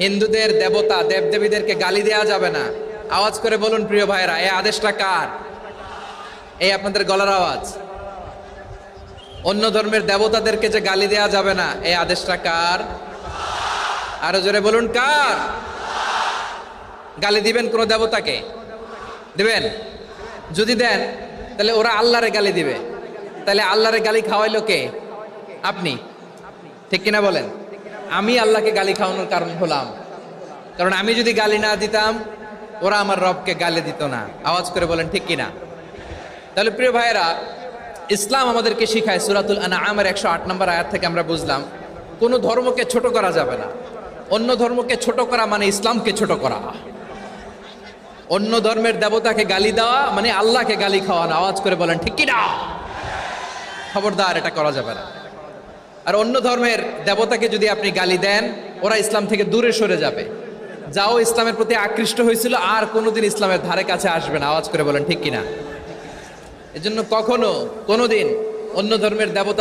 হিন্দুদের দেবতা দেবদেবীদেরকে গালি দেওয়া যাবে না। আওয়াজ করে বলুন প্রিয় ভাইরা, এই আদেশটা কার? এই আপনাদের গলার আওয়াজ। অন্য ধর্মের দেবতাদেরকে যে গালি দেওয়া যাবে না, এই আদেশটা কার? আরো জোরে বলুন কার? গালি দিবেন কোন দেবতাকে? দিবেন? যদি দেন তাহলে ওরা আল্লাহরে গালি দিবে, তাহলে আল্লাহরে গালি খাওয়াইলো কে? আপনি। ঠিক কিনা বলেন? আমি আল্লাহকে গালি খাওয়ানোর কারণ হলাম, কারণ আমি যদি গালি না দিতাম ওরা আমার রবকে গালি দিত না। আওয়াজ করে বলেন ঠিক কিনা? তাহলে প্রিয় ভাইয়েরা, ইসলাম আমাদেরকে শিখায়, সূরাতুল আনআমের 108 নম্বর আয়াত থেকে আমরা বুঝলাম কোন ধর্মকে ছোট করা যাবে না। অন্য ধর্মকে ছোট করা মানে ইসলামকে ছোট করা। অন্য ধর্মের দেবতাকে গালি দেওয়া মানে আল্লাহকে গালি খাওয়ানো। আওয়াজ করে বলেন ঠিক কিনা? খবরদার, এটা করা যাবে না। আর অন্য ধর্মের দেবতাকে যদি আপনি গালি দেন, ওরা ইসলাম থেকে দূরে সরে যাবে। যাও ইসলামের প্রতি আকৃষ্ট হয়েছিল আর কোনোদিন ইসলামের ধারে কাছে আসবে না। আওয়াজ করে বলেন ঠিক কিনা? এজন্য কখনো কোনোদিন অন্য ধর্মের দেবতা